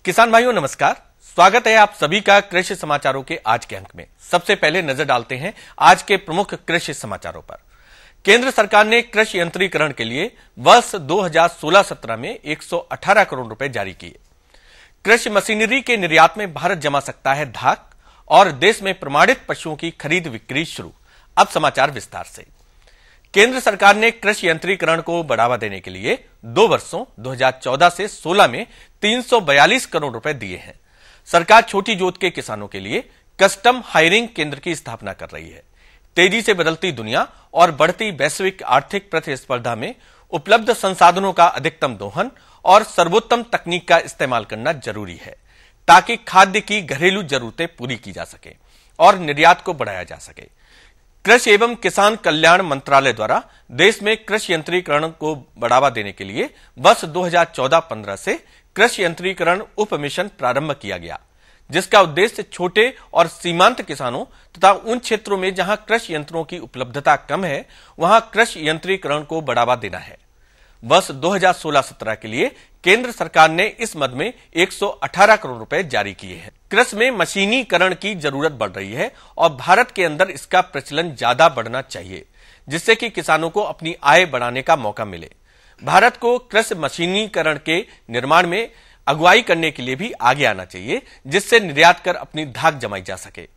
किसान भाइयों नमस्कार, स्वागत है आप सभी का कृषि समाचारों के आज के अंक में। सबसे पहले नजर डालते हैं आज के प्रमुख कृषि समाचारों पर। केंद्र सरकार ने कृषि यंत्रीकरण के लिए वर्ष 2016-17 में 118 करोड़ रुपए जारी किए। कृषि मशीनरी के निर्यात में भारत जमा सकता है धाक और देश में प्रमाणित पशुओं की खरीद बिक्री शुरू। अब समाचार विस्तार से। केंद्र सरकार ने कृषि यंत्रीकरण को बढ़ावा देने के लिए 2 वर्षों 2014 से 16 में 342 करोड़ रुपए दिए हैं। सरकार छोटी जोत के किसानों के लिए कस्टम हायरिंग केंद्र की स्थापना कर रही है। तेजी से बदलती दुनिया और बढ़ती वैश्विक आर्थिक प्रतिस्पर्धा में उपलब्ध संसाधनों का अधिकतम दोहन और सर्वोत्तम तकनीक का इस्तेमाल करना जरूरी है ताकि खाद्य की घरेलू जरूरतें पूरी की जा सके और निर्यात को बढ़ाया जा सके। कृषि एवं किसान कल्याण मंत्रालय द्वारा देश में कृषि यंत्रीकरण को बढ़ावा देने के लिए वर्ष 2014-15 से कृषि यंत्रीकरण उप मिशन प्रारंभ किया गया, जिसका उद्देश्य छोटे और सीमांत किसानों तथा उन क्षेत्रों में जहां कृषि यंत्रों की उपलब्धता कम है वहां कृषि यंत्रीकरण को बढ़ावा देना है। वर्ष 2016-17 के लिए केंद्र सरकार ने इस मद में 118 करोड़ रुपए जारी किए हैं। कृषि में मशीनीकरण की जरूरत बढ़ रही है और भारत के अंदर इसका प्रचलन ज्यादा बढ़ना चाहिए, जिससे कि किसानों को अपनी आय बढ़ाने का मौका मिले। भारत को कृषि मशीनीकरण के निर्माण में अगुवाई करने के लिए भी आगे आना चाहिए, जिससे निर्यात कर अपनी धाक जमाई जा सके।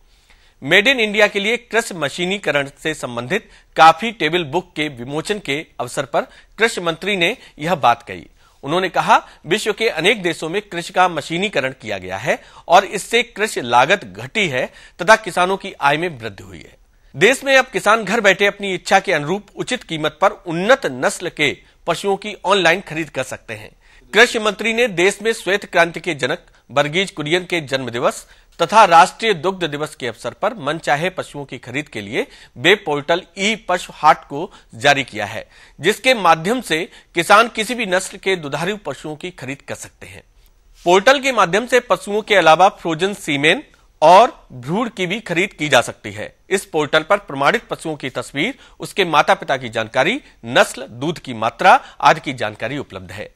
मेड इन इंडिया के लिए कृषि मशीनीकरण से संबंधित काफी टेबल बुक के विमोचन के अवसर पर कृषि मंत्री ने यह बात कही। उन्होंने कहा, विश्व के अनेक देशों में कृषि का मशीनीकरण किया गया है और इससे कृषि लागत घटी है तथा किसानों की आय में वृद्धि हुई है। देश में अब किसान घर बैठे अपनी इच्छा के अनुरूप उचित कीमत पर उन्नत नस्ल के पशुओं की ऑनलाइन खरीद कर सकते हैं। कृषि मंत्री ने देश में श्वेत क्रांति के जनक वर्गीज कुरियन के जन्म दिवस तथा राष्ट्रीय दुग्ध दिवस के अवसर पर मनचाहे पशुओं की खरीद के लिए वेब पोर्टल ई पशु हाट को जारी किया है, जिसके माध्यम से किसान किसी भी नस्ल के दुधारू पशुओं की खरीद कर सकते हैं। पोर्टल के माध्यम से पशुओं के अलावा फ्रोजन सीमेन और भ्रूण की भी खरीद की जा सकती है। इस पोर्टल पर प्रमाणित पशुओं की तस्वीर, उसके माता पिता की जानकारी, नस्ल, दूध की मात्रा आदि की जानकारी उपलब्ध है।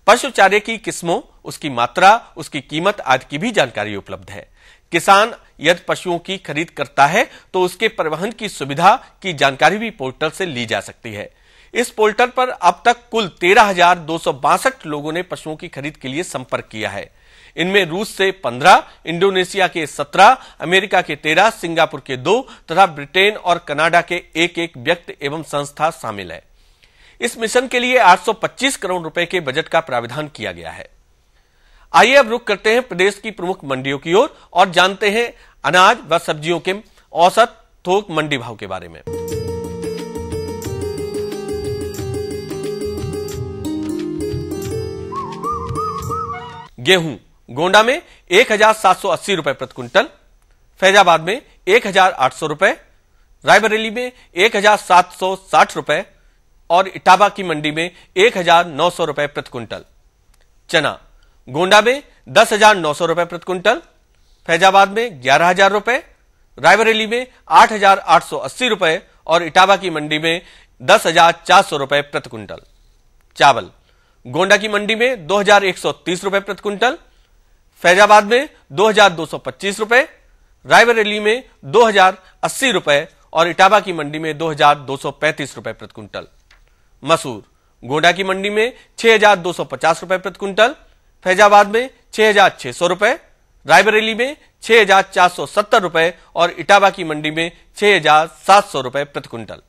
पशु चारे की किस्मों, उसकी मात्रा, उसकी कीमत आदि की भी जानकारी उपलब्ध है। किसान यदि पशुओं की खरीद करता है तो उसके परिवहन की सुविधा की जानकारी भी पोर्टल से ली जा सकती है। इस पोर्टल पर अब तक कुल 13,262 लोगों ने पशुओं की खरीद के लिए संपर्क किया है। इनमें रूस से 15, इंडोनेशिया के 17, अमेरिका के 13, सिंगापुर के 2 तथा ब्रिटेन और कनाडा के एक व्यक्ति एवं संस्था शामिल है। इस मिशन के लिए 825 करोड़ रुपए के बजट का प्राविधान किया गया है। आइए अब रुख करते हैं प्रदेश की प्रमुख मंडियों की ओर और जानते हैं अनाज व सब्जियों के औसत थोक मंडी भाव के बारे में। गेहूं गोंडा में 1,780 रुपए प्रति क्विंटल, फैजाबाद में 1,800 रुपए, रायबरेली में 1,760 रुपए और इटावा की मंडी में 1,900 रुपए प्रति क्विंटल। चना गोंडा में 10,900 रुपए प्रति क्विंटल, फैजाबाद में 11,000 रुपए, रायबरेली में 8,880 रुपए और इटावा की मंडी में 10,400 रुपए प्रति क्विंटल। चावल गोंडा की मंडी में 2,130 रुपए प्रति क्विंटल, फैजाबाद में 2,225 रुपए, रायबरेली में 2,080 रुपए और इटावा की मंडी में 2,235 रुपए प्रति क्विंटल। मसूर गोंडा की मंडी में 6,250 रुपए प्रति क्विंटल, फैजाबाद में 6,600 रुपए, रायबरेली में 6,470 रुपए और इटावा की मंडी में 6,700 रुपए प्रति क्विंटल।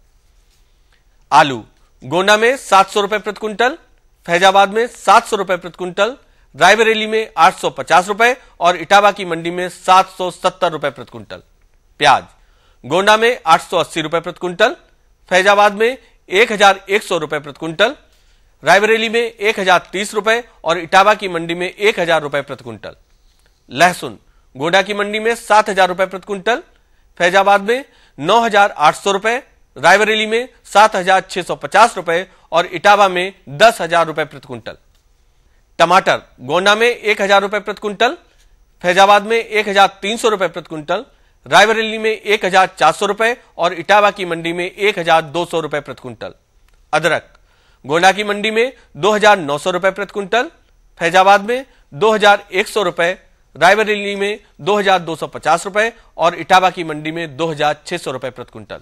आलू गोंडा में 700 रुपए प्रति क्विंटल, फैजाबाद में 700 रुपए प्रति क्विंटल, रायबरेली में 850 रुपए और इटावा की मंडी में 770 रुपए प्रति क्विंटल। प्याज गोंडा में 880 रुपए प्रति क्विंटल, फैजाबाद में 1,100 रुपए प्रति क्विंटल, रायबरेली में 1,030 रुपए और इटावा की मंडी में 1,000 रुपए प्रति क्विंटल। लहसुन गोंडा की मंडी में 7,000 रुपए प्रति क्विंटल, फैजाबाद में 9,800 रुपए, रायबरेली में 7,650 रुपए और इटावा में 10,000 रुपए प्रति क्विंटल। टमाटर गोंडा में 1,000 रुपए प्रति क्विंटल, फैजाबाद में 1,300 रुपए प्रति क्विंटल, रायबरेली में 1,400 रुपए और इटावा की मंडी में 1,200 रुपए प्रति क्विंटल। अदरक गोंडा की मंडी में 2,900 रुपए प्रति क्विंटल, फैजाबाद में 2100 रुपए, रायबरेली में 2250 रुपए और इटावा की मंडी में 2600 रुपए प्रति क्विंटल।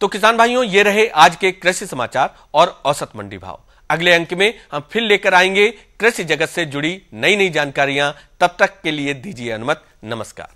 तो किसान भाइयों, ये रहे आज के कृषि समाचार और औसत मंडी भाव। अगले अंक में हम फिर लेकर आएंगे कृषि जगत से जुड़ी नई नई जानकारियां। तब तक के लिए दीजिए अनुमति। नमस्कार।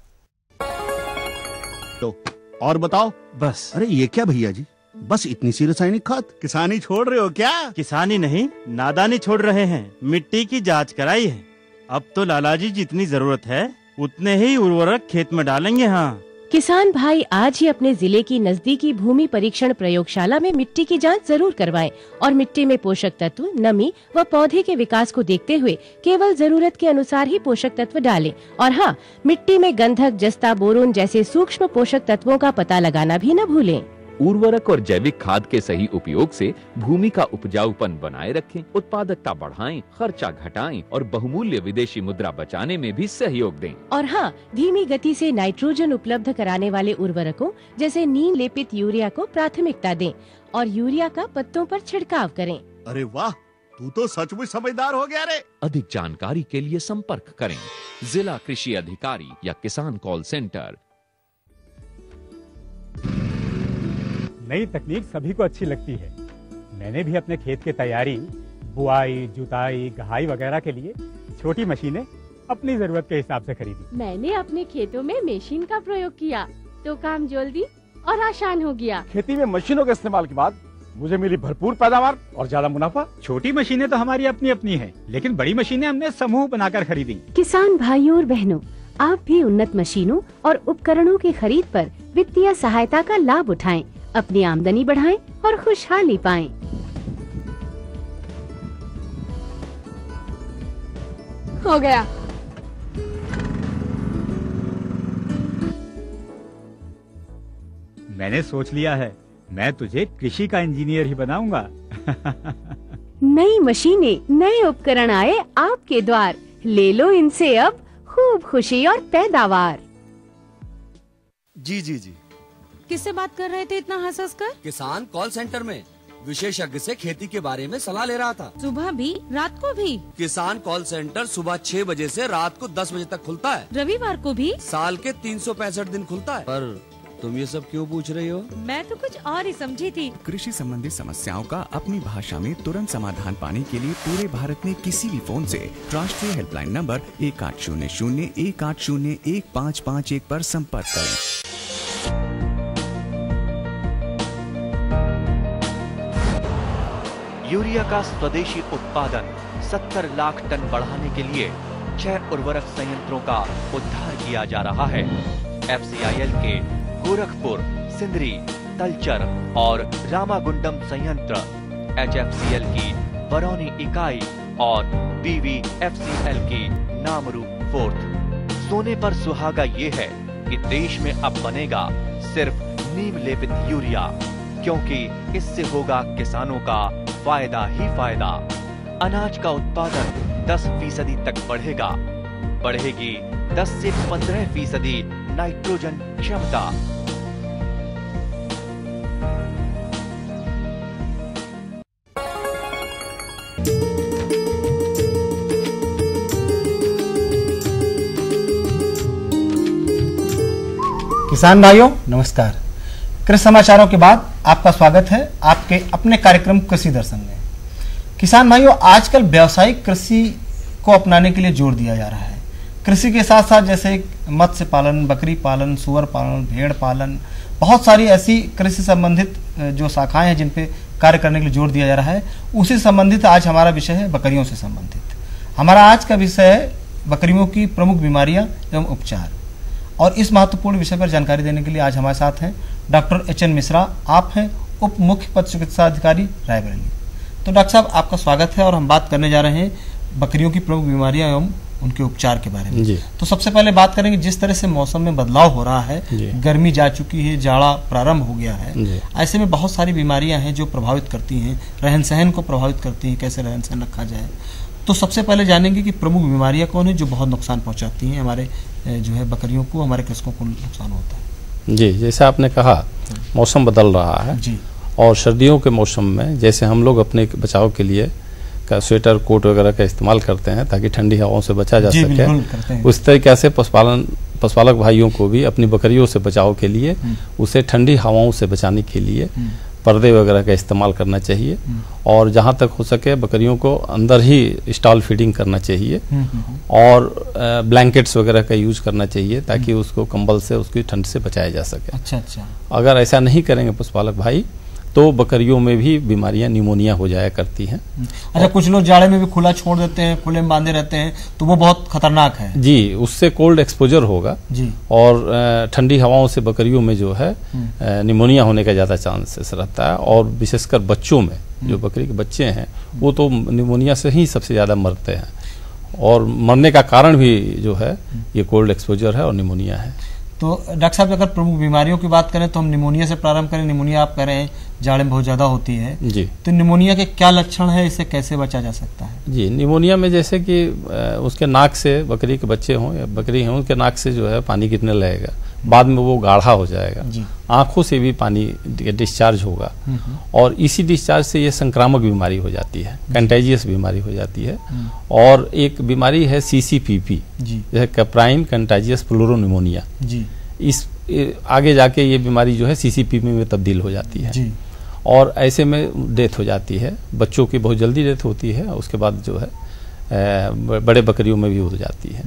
तो और बताओ। बस। अरे ये क्या भैया जी, बस इतनी सी रासायनिक खाद? किसानी छोड़ रहे हो क्या? किसानी नहीं, नादानी छोड़ रहे हैं। मिट्टी की जांच कराई है। अब तो लालाजी जितनी जरूरत है उतने ही उर्वरक खेत में डालेंगे। हाँ किसान भाई, आज ही अपने जिले की नजदीकी भूमि परीक्षण प्रयोगशाला में मिट्टी की जांच जरूर करवाएं और मिट्टी में पोषक तत्व, नमी व पौधे के विकास को देखते हुए केवल जरूरत के अनुसार ही पोषक तत्व डालें। और हाँ, मिट्टी में गंधक, जस्ता, बोरोन जैसे सूक्ष्म पोषक तत्वों का पता लगाना भी न भूलें। उर्वरक और जैविक खाद के सही उपयोग से भूमि का उपजाऊपन बनाए रखें, उत्पादकता बढ़ाएं, खर्चा घटाएं और बहुमूल्य विदेशी मुद्रा बचाने में भी सहयोग दें। और हाँ, धीमी गति से नाइट्रोजन उपलब्ध कराने वाले उर्वरकों जैसे नीम लेपित यूरिया को प्राथमिकता दें और यूरिया का पत्तों पर छिड़काव करें। अरे वाह, तू तो सचमुच समझदार हो गया रे। अधिक जानकारी के लिए संपर्क करें जिला कृषि अधिकारी या किसान कॉल सेंटर। नई तकनीक सभी को अच्छी लगती है। मैंने भी अपने खेत की तैयारी, बुआई, जुताई, गहाई वगैरह के लिए छोटी मशीनें अपनी जरूरत के हिसाब से खरीदी। मैंने अपने खेतों में मशीन का प्रयोग किया तो काम जल्दी और आसान हो गया। खेती में मशीनों के इस्तेमाल के बाद मुझे मिली भरपूर पैदावार और ज्यादा मुनाफा। छोटी मशीनें तो हमारी अपनी अपनी हैं, लेकिन बड़ी मशीनें हमने समूह बनाकर खरीदी। किसान भाइयों और बहनों, आप भी उन्नत मशीनों और उपकरणों की खरीद पर वित्तीय सहायता का लाभ उठाएं, अपनी आमदनी बढ़ाएं और खुशहाली पाएं। हो गया। मैंने सोच लिया है, मैं तुझे कृषि का इंजीनियर ही बनाऊंगा। नई मशीनें, नए उपकरण आए आपके द्वार, ले लो इनसे अब खूब खुशी और पैदावार। जी जी जी। किससे बात कर रहे थे इतना हंस हंस कर? किसान कॉल सेंटर में विशेषज्ञ से खेती के बारे में सलाह ले रहा था। सुबह भी, रात को भी? किसान कॉल सेंटर सुबह 6 बजे से रात को 10 बजे तक खुलता है। रविवार को भी? साल के 365 दिन खुलता है। पर तुम ये सब क्यों पूछ रही हो? मैं तो कुछ और ही समझी थी। कृषि संबंधी समस्याओं का अपनी भाषा में तुरंत समाधान पाने के लिए पूरे भारत में किसी भी फोन से राष्ट्रीय हेल्पलाइन नंबर 1800-180-1551 पर संपर्क करें। यूरिया का स्वदेशी उत्पादन 70 लाख टन बढ़ाने के लिए 6 उर्वरक संयंत्रों का उद्धार किया जा रहा है। FCIL के गोरखपुर, सिंदरी, तलचर और रामागुंडम संयंत्र, HFCL की बरौनी इकाई और BVFCL की नामरू फोर्थ। सोने पर सुहागा ये है कि देश में अब बनेगा सिर्फ नीम लेपित यूरिया, क्योंकि इससे होगा किसानों का फायदा ही फायदा। अनाज का उत्पादन 10% तक बढ़ेगा। बढ़ेगी 10 से 15% नाइट्रोजन क्षमता। किसान भाइयों नमस्कार। कृषि समाचारों के बाद आपका स्वागत है आपके अपने कार्यक्रम कृषि दर्शन में। किसान भाइयों, आजकल व्यावसायिक कृषि को अपनाने के लिए जोर दिया जा रहा है। कृषि के साथ साथ जैसे मत्स्य पालन, बकरी पालन, सुअर पालन, भेड़ पालन, बहुत सारी ऐसी कृषि संबंधित जो शाखाएं हैं जिन पे कार्य करने के लिए जोर दिया जा रहा है। उसी संबंधित आज हमारा विषय है बकरियों से संबंधित। हमारा आज का विषय है बकरियों की प्रमुख बीमारियां एवं उपचार। और इस महत्वपूर्ण विषय पर जानकारी देने के लिए आज हमारे साथ हैं डॉक्टर HN मिश्रा। आप हैं उप मुख्य पशु चिकित्सा अधिकारी रायबरेली। तो डॉक्टर साहब, आपका स्वागत है और हम बात करने जा रहे हैं बकरियों की प्रमुख बीमारियां एवं उनके उपचार के बारे में। जी। तो सबसे पहले बात करेंगे, जिस तरह से मौसम में बदलाव हो रहा है, गर्मी जा चुकी है, जाड़ा प्रारंभ हो गया है, ऐसे में बहुत सारी बीमारियां हैं जो प्रभावित करती हैं, रहन सहन को प्रभावित करती हैं, कैसे रहन सहन रखा जाए। तो सबसे पहले जानेंगे कि प्रमुख बीमारियां कौन है जो बहुत नुकसान पहुंचाती हैं हमारे जो है बकरियों को, हमारे कृषकों को नुकसान होता है। जी, जैसे आपने कहा मौसम बदल रहा है जी। और सर्दियों के मौसम में जैसे हम लोग अपने बचाव के लिए का स्वेटर कोट वगैरह का इस्तेमाल करते हैं ताकि ठंडी हवाओं से बचा जा बिल्कुल करते सके, हैं। उस तरीके से पशुपालक भाइयों को भी अपनी बकरियों से बचाव के लिए उसे ठंडी हवाओं से बचाने के लिए पर्दे वगैरह का इस्तेमाल करना चाहिए और जहाँ तक हो सके बकरियों को अंदर ही स्टॉल फीडिंग करना चाहिए और ब्लैंकेट्स वगैरह का यूज करना चाहिए ताकि उसको कंबल से उसकी ठंड से बचाया जा सके। अच्छा। अगर ऐसा नहीं करेंगे पशुपालक भाई तो बकरियों में भी बीमारियां निमोनिया हो जाया करती हैं। अच्छा, कुछ लोग जाड़े में भी खुला छोड़ देते हैं, खुले में बांधे रहते हैं, तो वो बहुत खतरनाक है। जी, उससे कोल्ड एक्सपोजर होगा जी और ठंडी हवाओं से बकरियों में जो है निमोनिया होने का ज्यादा चांसेस रहता है और विशेषकर बच्चों में, जो बकरी के बच्चे हैं वो तो निमोनिया से ही सबसे ज्यादा मरते हैं और मरने का कारण भी जो है ये कोल्ड एक्सपोजर है और निमोनिया है। तो डॉक्टर साहब, अगर प्रमुख बीमारियों की बात करें तो हम निमोनिया से प्रारंभ करें। निमोनिया आप कह रहे हैं जाड़े में बहुत ज्यादा होती है जी, तो निमोनिया के क्या लक्षण है, इससे कैसे बचा जा सकता है? जी, निमोनिया में जैसे कि उसके नाक से, बकरी के बच्चे हों या बकरी हों, उनके नाक से जो है पानी गिरने लगेगा, बाद में वो गाढ़ा हो जाएगा, आंखों से भी पानी डिस्चार्ज होगा और इसी डिस्चार्ज से ये संक्रामक बीमारी हो जाती है, कंटेजियस बीमारी हो जाती है। और एक बीमारी है CCPP, जैसे कैप्राइन कंटेजियस प्लूरोनिमोनिया, इस आगे जाके ये बीमारी जो है CCPP में तब्दील हो जाती है और ऐसे में डेथ हो जाती है। बच्चों की बहुत जल्दी डेथ होती है, उसके बाद जो है बड़े बकरियों में भी हो जाती है।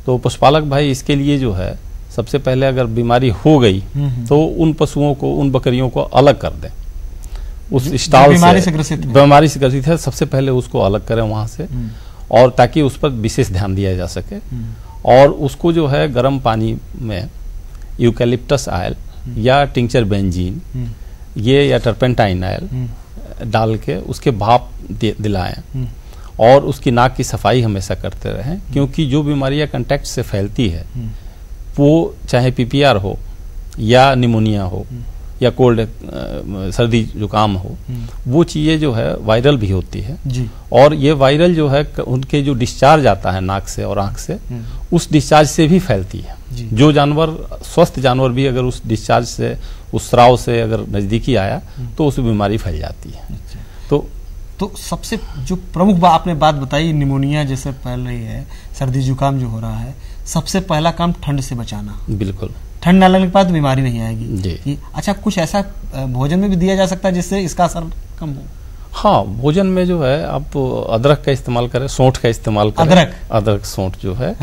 तो पशुपालक भाई इसके लिए जो है सबसे पहले अगर बीमारी हो गई तो उन पशुओं को, उन बकरियों को अलग कर दें उस स्टॉल से, बीमारी से ग्रसित है, सबसे पहले उसको अलग करें वहां से और ताकि उस पर विशेष ध्यान दिया जा सके और उसको जो है गर्म पानी में यूकैलिप्टस ऑयल या टिंचर बेंजीन ये या टर्पेंटाइन ऑयल डाल के उसके भाप दिलाएं और उसकी नाक की सफाई हमेशा करते रहें, क्योंकि जो बीमारियां कांटेक्ट से फैलती है वो चाहे PPR हो या निमोनिया हो या कोल्ड सर्दी जुकाम हो, वो चीजें जो है वायरल भी होती है और ये वायरल जो है उनके जो डिस्चार्ज आता है नाक से और आंख से, उस डिस्चार्ज से भी फैलती है। जो जानवर, स्वस्थ जानवर भी अगर उस डिस्चार्ज से, उस स्राव से अगर नजदीकी आया तो उस बीमारी फैल जाती है। तो सबसे जो प्रमुख आपने बात बताई, निमोनिया जैसे फैल रही है, सर्दी जुकाम जो हो रहा है, सबसे पहला काम ठंड से बचाना। बिल्कुल, ठंड न लगने के बाद बीमारी नहीं आएगी जी। अच्छा, कुछ ऐसा भोजन में भी दिया जा सकता है जिससे इसका असर कम हो? हाँ, भोजन में जो है आप अदरक का इस्तेमाल करें, सौंठ का इस्तेमाल करें, अदरक सौंठ जो है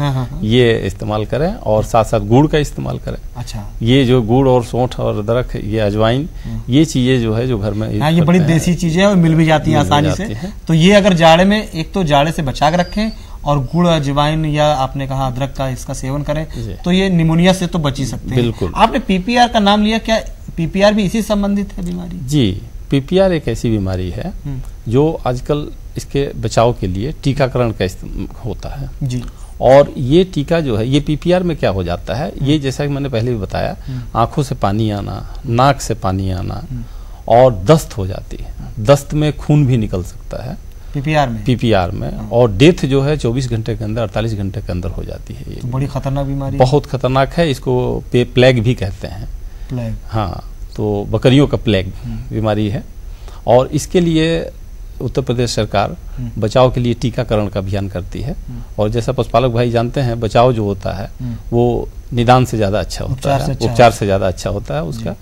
ये इस्तेमाल करें और साथ साथ गुड़ का इस्तेमाल करें। अच्छा, ये जो गुड़ और सौंठ और अदरक, ये अजवाइन, ये चीजें जो है जो घर में ये बड़ी देसी चीजें और मिल भी जाती है आसानी से। तो ये अगर जाड़े में, एक तो जाड़े से बचा के रखें और गुड़, अजवाइन या आपने कहा अदरक का, इसका सेवन करें तो ये निमोनिया से तो बच ही सकते हैं। बिल्कुल। आपने PPR का नाम लिया, क्या PPR भी इसी संबंधित है बीमारी? जी, PPR एक ऐसी बीमारी है जो आजकल इसके बचाव के लिए टीकाकरण का होता है जी। और ये टीका जो है, ये PPR में क्या हो जाता है, ये जैसा कि मैंने पहले भी बताया, आंखों से पानी आना, नाक से पानी आना और दस्त हो जाती है। दस्त में खून भी निकल सकता है PPR में और डेथ जो है 24 घंटे के अंदर, 48 घंटे के अंदर हो जाती है। ये तो बड़ी खतरनाक बीमारी, बहुत खतरनाक है। इसको प्लेग भी कहते हैं। प्लेग, हाँ, तो बकरियों का प्लेग बीमारी है और इसके लिए उत्तर प्रदेश सरकार बचाव के लिए टीकाकरण का अभियान करती है और जैसा पशुपालक भाई जानते हैं, बचाव जो होता है वो निदान से ज्यादा अच्छा होता है, उपचार से ज्यादा अच्छा होता है उसका।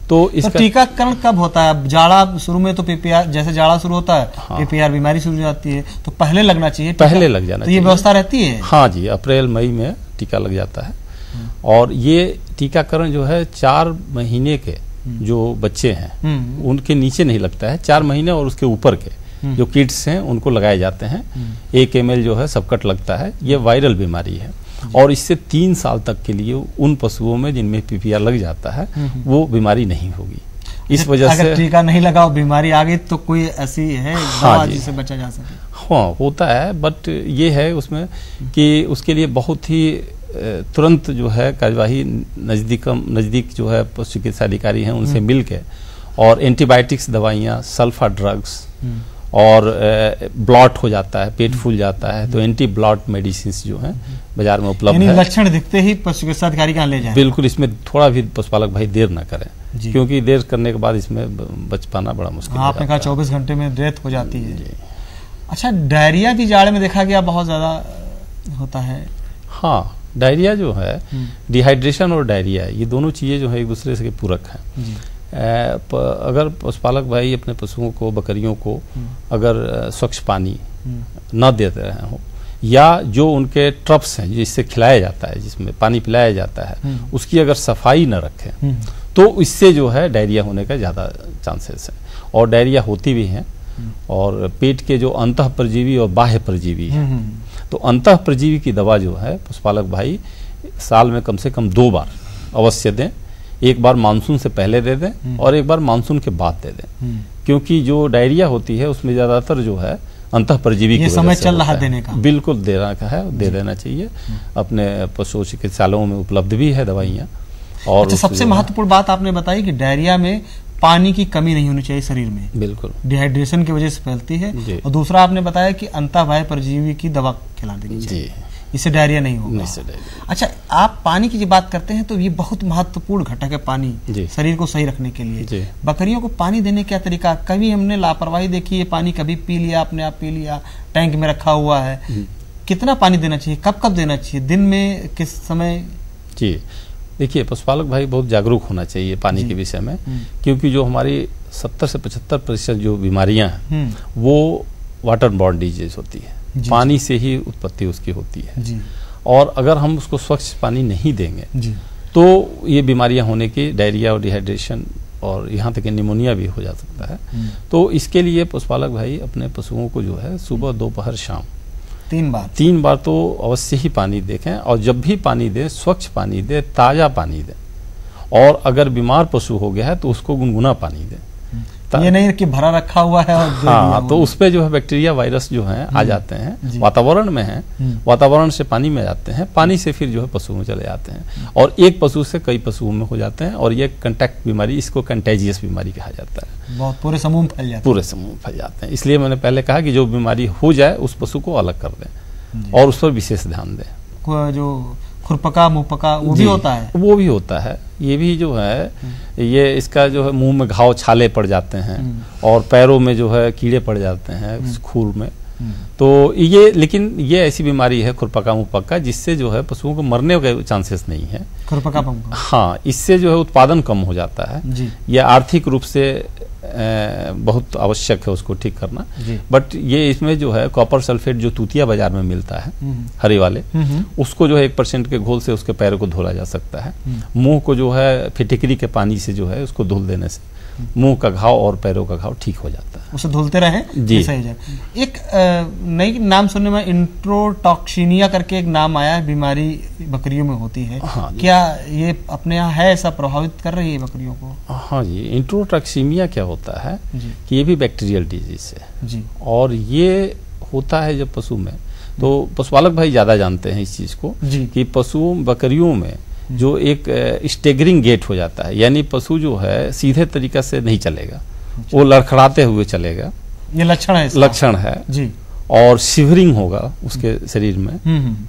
तो इसका टीकाकरण कब होता है? जाड़ा शुरू में तो PPR, जैसे जाड़ा शुरू होता है PPR बीमारी शुरू हो जाती है तो पहले लगना चाहिए, पहले लग जाना चाहिए। ये व्यवस्था रहती है? हाँ जी, अप्रैल मई में टीका लग जाता है और ये टीकाकरण जो है 4 महीने के जो बच्चे हैं उनके नीचे नहीं लगता है, 4 महीने और उसके ऊपर के जो किड्स हैं उनको लगाए जाते हैं। 1 ml जो है सबकट लगता है। ये वायरल बीमारी है और इससे 3 साल तक के लिए उन पशुओं में जिनमें PPR लग जाता है वो बीमारी नहीं होगी। इस वजह से अगर टीका नहीं लगाओ, बीमारी आ गई तो कोई ऐसी है दवा जिससे बचा जा सके? हाँ, होता है, बट ये है उसमें कि उसके लिए बहुत ही तुरंत जो है कार्यवाही नजदीक जो है पशु चिकित्सा अधिकारी हैं उनसे मिलके और एंटीबायोटिक्स दवाइयाँ, सल्फा ड्रग्स और ब्लॉट हो जाता है, पेट फूल जाता है तो एंटी ब्लॉट मेडिसिन जो हैं बाजार में उपलब्ध है। लक्षण दिखते ही पशु चिकित्सा अधिकारी कहाँ ले जाएं? बिल्कुल, इसमें थोड़ा भी पशुपालक भाई देर न करें क्योंकि देर करने के बाद इसमें बच पाना बड़ा मुश्किल है। आपने कहा 24 घंटे में डेथ हो जाती है। अच्छा, डायरिया भी जाड़ में देखा गया बहुत ज्यादा होता है। हाँ, डायरिया जो है, डिहाइड्रेशन और डायरिया ये दोनों चीज़ें जो है एक दूसरे से पूरक हैं। अगर पशुपालक भाई अपने पशुओं को, बकरियों को अगर स्वच्छ पानी न देते रहे हो, या जो उनके ट्रप्स हैं जिससे खिलाया जाता है, जिसमें पानी पिलाया जाता है, उसकी अगर सफाई न रखें तो इससे जो है डायरिया होने का ज़्यादा चांसेस है। और डायरिया होती भी हैं। और पेट के जो अंतः परजीवी और बाह्य परजीवी हैं, तो अंतः परजीवी की दवा जो है पशुपालक भाई साल में कम से कम 2 बार अवश्य दें। एक बार मानसून से पहले दे दें और एक बार मानसून के बाद दे दें, क्योंकि जो डायरिया होती है उसमें ज़्यादातर जो है अंतः परजीवी ये समय चल रहा देने का, बिल्कुल देना का है, दे देना चाहिए। अपने पशु चिकित्सालयों में उपलब्ध भी है दवाइयाँ। और अच्छा, सबसे महत्वपूर्ण बात आपने बताई कि डायरिया में पानी की कमी नहीं होनी चाहिए शरीर में, बिल्कुल डिहाइड्रेशन की वजह से फैलती है। और दूसरा आपने बताया कि अंतःबाह्य परजीवी की दवा खिला देनी चाहिए, इससे डायरिया नहीं होगा। अच्छा, आप पानी की जब बात करते हैं तो ये बहुत महत्वपूर्ण घटक है पानी शरीर को सही रखने के लिए। बकरियों को पानी देने का तरीका, कभी हमने लापरवाही देखी है, पानी कभी पी लिया, अपने आप पी लिया, टैंक में रखा हुआ है। कितना पानी देना चाहिए, कब कब देना चाहिए, दिन में किस समय? जी देखिए, पशुपालक भाई बहुत जागरूक होना चाहिए पानी के विषय में, क्योंकि जो हमारी 70 से 75% जो बीमारियां हैं वो वाटर बॉर्न डिजीज होती है, पानी से ही उत्पत्ति उसकी होती है। और अगर हम उसको स्वच्छ पानी नहीं देंगे तो ये बीमारियां होने की, डायरिया और डिहाइड्रेशन और यहाँ तक निमोनिया भी हो जा सकता है। तो इसके लिए पशुपालक भाई अपने पशुओं को जो है सुबह, दोपहर, शाम 3 बार तो अवश्य ही पानी देखें। और जब भी पानी दें स्वच्छ पानी दें, ताज़ा पानी दें। और अगर बीमार पशु हो गया है तो उसको गुनगुना पानी दें। ये नहीं कि भरा रखा हुआ है और हाँ, तो उस पे जो है बैक्टीरिया, वायरस जो हैं आ जाते हैं, वातावरण में हैं, वातावरण से पानी में जाते हैं, पानी से फिर जो है पशुओं में चले जाते हैं और एक पशु से कई पशुओं में हो जाते हैं। और ये कंटैक्ट बीमारी, इसको कंटेजियस बीमारी कहा जाता है। बहुत पूरे समूह में फैल जाते हैं। पूरे समूह में फैल जाते हैं। इसलिए मैंने पहले कहा कि जो बीमारी हो जाए उस पशु को अलग कर दें और उस पर विशेष ध्यान दें। जो खुरपका, मुंहपका वो भी होता है? वो भी होता है। ये भी जो है, ये इसका जो है मुंह में घाव, छाले पड़ जाते हैं और पैरों में जो है कीड़े पड़ जाते हैं खूर में। तो ये, लेकिन ये ऐसी बीमारी है खुरपका, मुंहपका, जिससे जो है पशुओं को मरने के चांसेस नहीं है। खुरपका, हाँ, इससे जो है उत्पादन कम हो जाता है। यह आर्थिक रूप से बहुत आवश्यक है उसको ठीक करना। बट ये इसमें जो है कॉपर सल्फेट जो तूतिया बाजार में मिलता है हरे वाले, उसको जो है 1% के घोल से उसके पैरों को धोला जा सकता है। मुंह को जो है फिटकरी के पानी से जो है उसको धुल देने से मुंह का घाव और पैरों का घाव ठीक हो जाता है। उसे धुलते रहे जी। सही जाए। एक नई नाम सुनने में इंट्रोटॉक्सिनिया करके एक नाम आया है, बीमारी बकरियों में होती है। हाँ, क्या ये अपने यहाँ है, ऐसा प्रभावित कर रही है बकरियों को? हाँ जी, इंट्रोटॉक्सिमिया क्या होता है कि ये भी बैक्टीरियल डिजीज है जी। और ये होता है जब पशु में, तो पशुपालक भाई ज्यादा जानते हैं इस चीज को कि पशुओं, बकरियों में जो एक स्टेगरिंग गेट हो जाता है, यानी पशु जो है सीधे तरीका से नहीं चलेगा, वो लड़खड़ाते हुए चलेगा। ये लक्षण है, लक्षण है जी। और शिवरिंग होगा उसके शरीर में,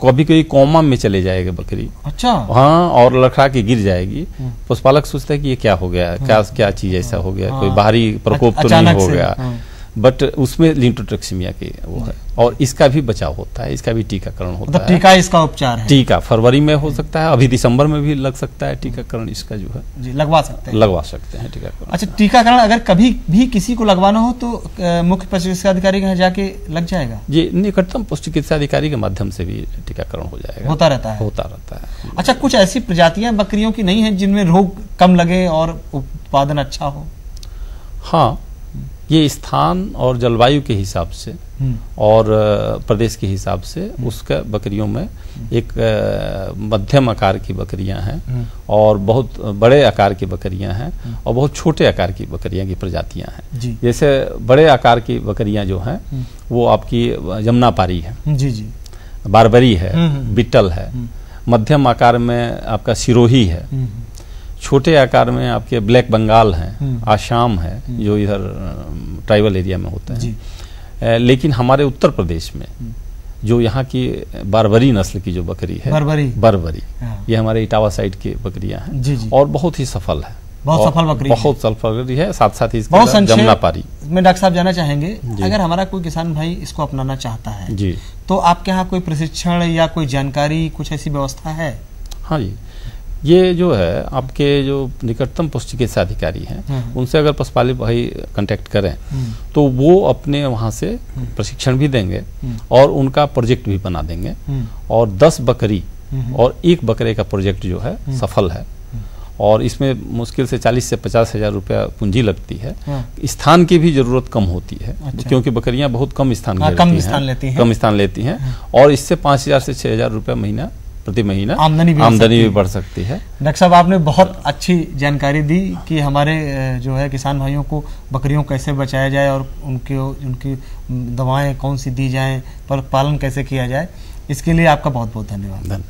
कभी कभी कोमा में चले जाएगा बकरी। अच्छा। हाँ, और लड़खड़ा के गिर जाएगी। पशुपालक सोचता है कि ये क्या हो गया, क्या चीज ऐसा हो गया, कोई बाहरी प्रकोप तो नहीं हो गया। बट उसमें लिंटोट्रिक्सीमिया की वो है और इसका भी बचाव होता है, इसका भी टीकाकरण होता है। टीका इसका उपचार है। टीका फरवरी में हो सकता है, अभी दिसंबर में भी लग सकता है टीकाकरण इसका जो है जी, लगवा सकते हैं टीकाकरण। अच्छा, टीकाकरण अगर कभी भी किसी को लगवाना हो तो मुख्य पशु चिकित्सा अधिकारी के यहाँ जाके लग जाएगा जी। निकटतम पशु चिकित्सा अधिकारी के माध्यम से भी टीकाकरण हो जाएगा। होता रहता है। अच्छा, कुछ ऐसी प्रजातियां बकरियों की नहीं है जिनमें रोग कम लगे और उत्पादन अच्छा हो? हाँ, ये स्थान और जलवायु के हिसाब से और प्रदेश के हिसाब से उसका बकरियों में एक मध्यम आकार की बकरियां हैं और बहुत बड़े आकार की बकरियां हैं और बहुत छोटे आकार की बकरियां की प्रजातियां हैं। जैसे बड़े आकार की बकरियां जो हैं वो आपकी जमुनापारी है जी, बारबरी है, बिट्टल है। मध्यम आकार में आपका सिरोही है। छोटे आकार में आपके ब्लैक बंगाल हैं, आसाम है जो इधर ट्राइबल एरिया में होता है। लेकिन हमारे उत्तर प्रदेश में जो यहाँ की बारबरी नस्ल की जो बकरी है, बरबरी, ये हमारे इटावा साइड की बकरियां हैं और बहुत ही सफल है। बहुत सफल बकरी है, साथ साथ ही जमुनापारी मैं डॉक्टर साहब जानना चाहेंगे, अगर हमारा कोई किसान भाई इसको अपनाना चाहता है जी, तो आपके यहाँ कोई प्रशिक्षण या कोई जानकारी, कुछ ऐसी व्यवस्था है? हाँ जी, ये जो है आपके जो निकटतम पशु चिकित्सा अधिकारी हैं उनसे अगर पशुपालक भाई कांटेक्ट करें तो वो अपने वहाँ से प्रशिक्षण भी देंगे और उनका प्रोजेक्ट भी बना देंगे। और 10 बकरी और 1 बकरे का प्रोजेक्ट जो है सफल है और इसमें मुश्किल से 40 से 50 हजार रुपया पूंजी लगती है। स्थान की भी जरूरत कम होती है। अच्छा। क्योंकि बकरियां बहुत कम स्थान कम स्थान लेती हैं और इससे 5000 से 6000 रुपया महीना प्रति महीना आमदनी भी बढ़ सकती है। डॉक्टर साहब, आपने बहुत अच्छी जानकारी दी कि हमारे जो है किसान भाइयों को बकरियों कैसे बचाया जाए और उनकी दवाएं कौन सी दी जाएं, पर पालन कैसे किया जाए। इसके लिए आपका बहुत बहुत धन्यवाद।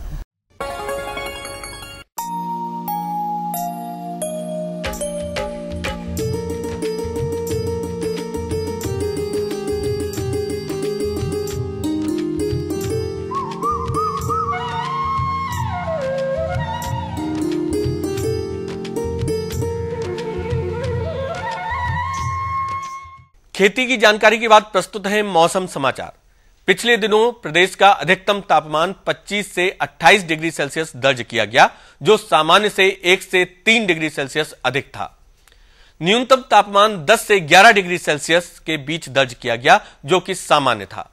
खेती की जानकारी के बाद प्रस्तुत है मौसम समाचार। पिछले दिनों प्रदेश का अधिकतम तापमान 25 से 28 डिग्री सेल्सियस दर्ज किया गया, जो सामान्य से 1 से 3 डिग्री सेल्सियस अधिक था। न्यूनतम तापमान 10 से 11 डिग्री सेल्सियस के बीच दर्ज किया गया, जो कि सामान्य था।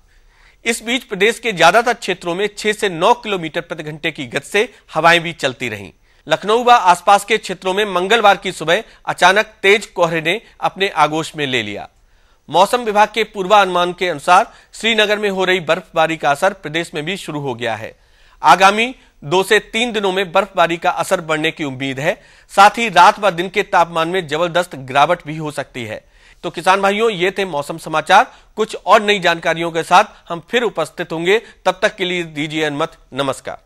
इस बीच प्रदेश के ज्यादातर क्षेत्रों में 6 से 9 किलोमीटर प्रति घंटे की गति से हवाएं भी चलती रहीं। लखनऊ व आसपास के क्षेत्रों में मंगलवार की सुबह अचानक तेज कोहरे ने अपने आगोश में ले लिया। मौसम विभाग के पूर्वानुमान के अनुसार श्रीनगर में हो रही बर्फबारी का असर प्रदेश में भी शुरू हो गया है। आगामी 2 से 3 दिनों में बर्फबारी का असर बढ़ने की उम्मीद है। साथ ही रात व दिन के तापमान में जबरदस्त गिरावट भी हो सकती है। तो किसान भाइयों, ये थे मौसम समाचार। कुछ और नई जानकारियों के साथ हम फिर उपस्थित होंगे। तब तक के लिए दीजिए अनुमति। नमस्कार।